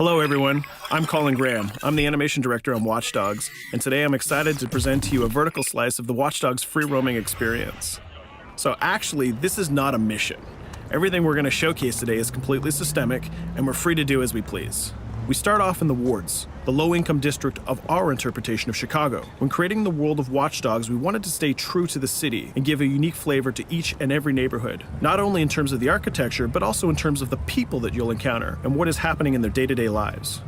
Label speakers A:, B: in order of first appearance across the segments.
A: Hello everyone, I'm Colin Graham. I'm the animation director on Watch Dogs, and today I'm excited to present to you a vertical slice of the Watch Dogs free roaming experience. So actually, this is not a mission. Everything we're going to showcase today is completely systemic, and we're free to do as we please. We start off in the wards, the low-income district of our interpretation of Chicago. When creating the world of Watch Dogs, we wanted to stay true to the city and give a unique flavor to each and every neighborhood, not only in terms of the architecture, but also in terms of the people that you'll encounter and what is happening in their day-to-day lives.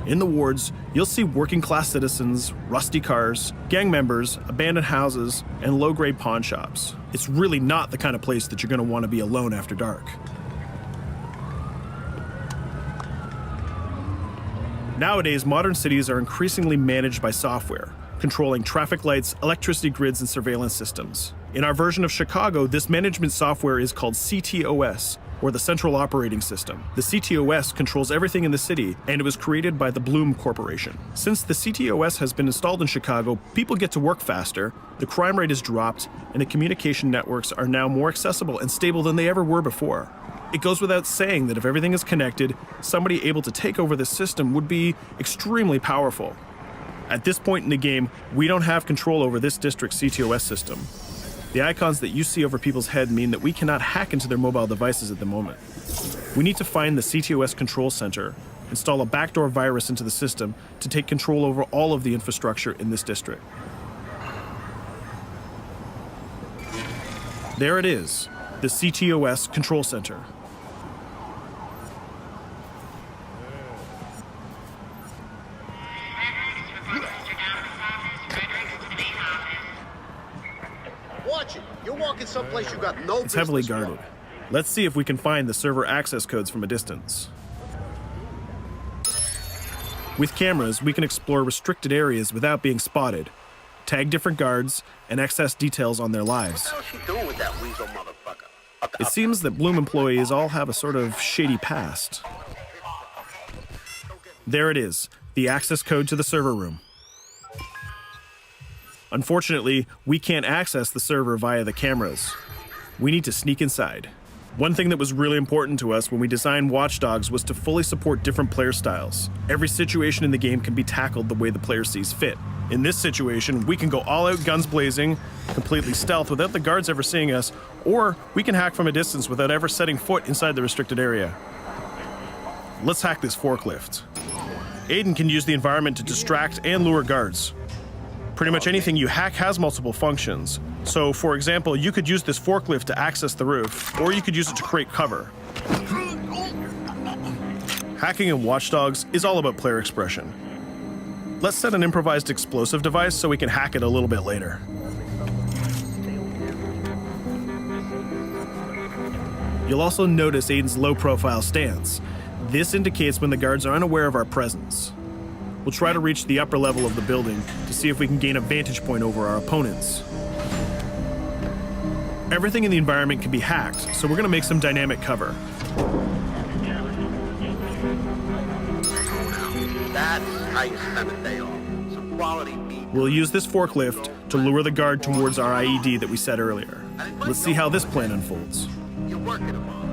A: In the wards, you'll see working-class citizens, rusty cars, gang members, abandoned houses, and low-grade pawn shops. It's really not the kind of place that you're going to want to be alone after dark. Nowadays, modern cities are increasingly managed by software, controlling traffic lights, electricity grids, and surveillance systems. In our version of Chicago, this management software is called CTOS, or the Central Operating System. The CTOS controls everything in the city, and it was created by the Bloom Corporation. Since the CTOS has been installed in Chicago, people get to work faster, the crime rate has dropped, and the communication networks are now more accessible and stable than they ever were before. It goes without saying that if everything is connected, somebody able to take over the system would be extremely powerful. At this point in the game, we don't have control over this district's CTOS system. The icons that you see over people's head mean that we cannot hack into their mobile devices at the moment. We need to find the CTOS control center, install a backdoor virus into the system to take control over all of the infrastructure in this district. There it is, the CTOS control center.
B: Watch it. You're walking someplace you got no business.
A: It's heavily guarded. Let's see if we can find the server access codes from a distance. With cameras, we can explore restricted areas without being spotted, tag different guards, and access details on their lives.
B: What the hell is she doing with that weasel motherfucker?
A: It seems that Bloom employees all have a sort of shady past. There it is, the access code to the server room. Unfortunately, we can't access the server via the cameras. We need to sneak inside. One thing that was really important to us when we designed Watch Dogs was to fully support different player styles. Every situation in the game can be tackled the way the player sees fit. In this situation, we can go all out guns blazing, completely stealth without the guards ever seeing us, or we can hack from a distance without ever setting foot inside the restricted area. Let's hack this forklift. Aiden can use the environment to distract and lure guards. Pretty much anything you hack has multiple functions. So, for example, you could use this forklift to access the roof, or you could use it to create cover. Hacking in Watch Dogs is all about player expression. Let's set an improvised explosive device so we can hack it a little bit later. You'll also notice Aiden's low-profile stance. This indicates when the guards are unaware of our presence. We'll try to reach the upper level of the building to see if we can gain a vantage point over our opponents. Everything in the environment can be hacked, so we're going to make some dynamic cover.
B: That's how you spend a day off. Some quality meat.
A: We'll use this forklift to lure the guard towards our IED that we set earlier. Let's see how this plan unfolds.
B: You're working them on.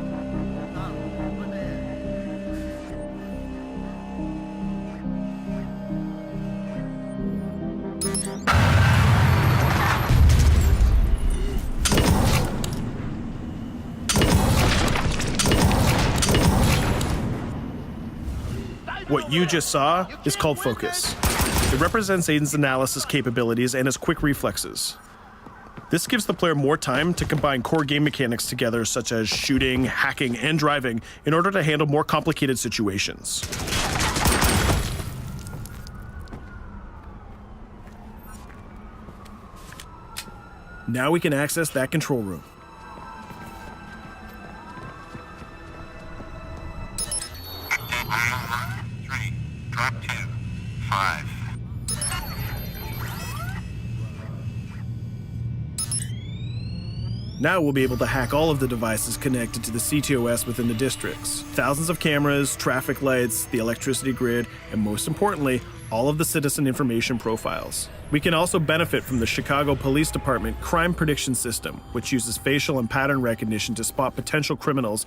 A: What you just saw is called focus. It represents Aiden's analysis capabilities and his quick reflexes. This gives the player more time to combine core game mechanics together, such as shooting, hacking, and driving, in order to handle more complicated situations. Now we can access that control room.
C: Drop 2, 5.
A: Now we'll be able to hack all of the devices connected to the CTOS within the districts. Thousands of cameras, traffic lights, the electricity grid, and most importantly, all of the citizen information profiles. We can also benefit from the Chicago Police Department Crime Prediction System, which uses facial and pattern recognition to spot potential criminals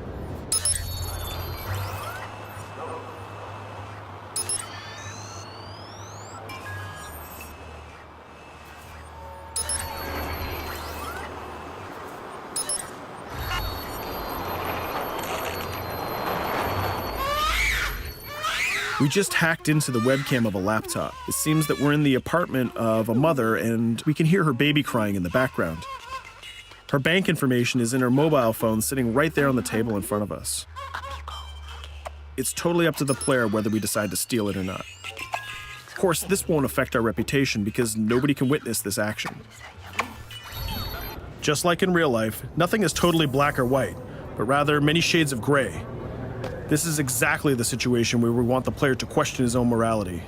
A: We just hacked into the webcam of a laptop. It seems that we're in the apartment of a mother and we can hear her baby crying in the background. Her bank information is in her mobile phone sitting right there on the table in front of us. It's totally up to the player whether we decide to steal it or not. Of course, this won't affect our reputation because nobody can witness this action. Just like in real life, nothing is totally black or white, but rather many shades of gray. This is exactly the situation where we want the player to question his own morality.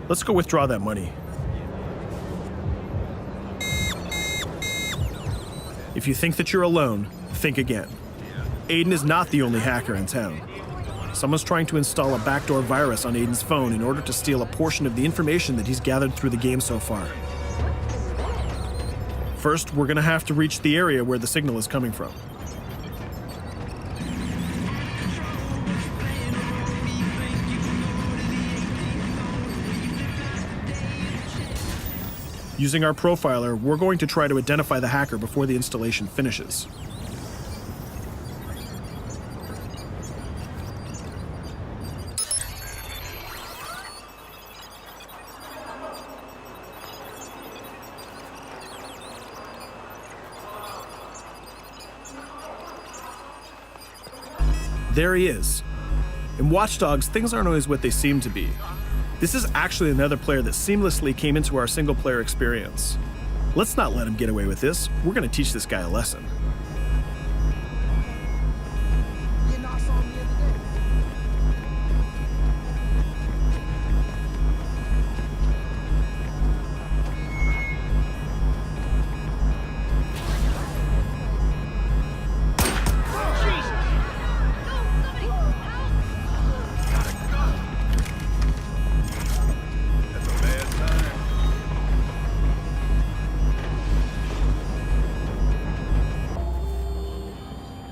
A: Let's go withdraw that money. If you think that you're alone, think again. Aiden is not the only hacker in town. Someone's trying to install a backdoor virus on Aiden's phone in order to steal a portion of the information that he's gathered through the game so far. First, we're gonna have to reach the area where the signal is coming from. Using our profiler, we're going to try to identify the hacker before the installation finishes. There he is. In Watch Dogs, things aren't always what they seem to be. This is actually another player that seamlessly came into our single-player experience. Let's not let him get away with this. We're gonna teach this guy a lesson.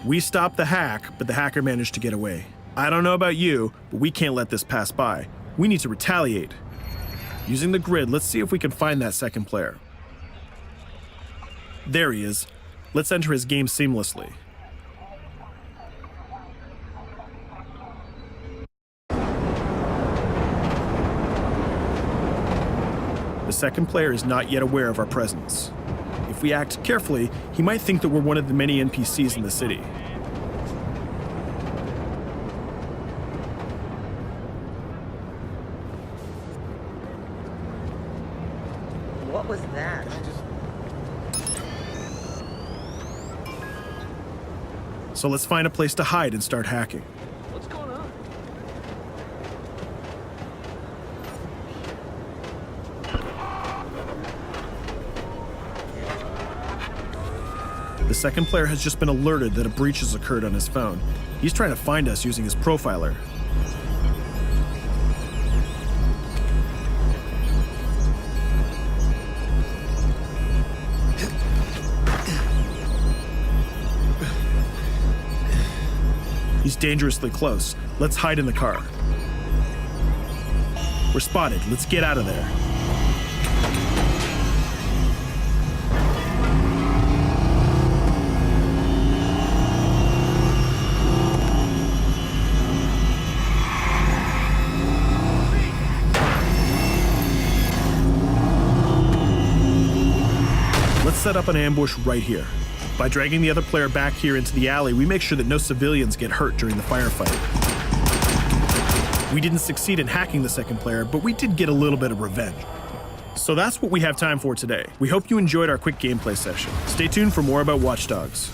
A: We stopped the hack, but the hacker managed to get away. I don't know about you, but we can't let this pass by. We need to retaliate. Using the grid, let's see if we can find that second player. There he is. Let's enter his game seamlessly. The second player is not yet aware of our presence. If we act carefully, he might think that we're one of the many NPCs in the city.
D: What was that?
A: So let's find a place to hide and start hacking.
D: What's going on?
A: The second player has just been alerted that a breach has occurred on his phone. He's trying to find us using his profiler. He's dangerously close. Let's hide in the car. We're spotted. Let's get out of there. Let's set up an ambush right here. By dragging the other player back here into the alley, we make sure that no civilians get hurt during the firefight. We didn't succeed in hacking the second player, but we did get a little bit of revenge. So that's what we have time for today. We hope you enjoyed our quick gameplay session. Stay tuned for more about Watch Dogs.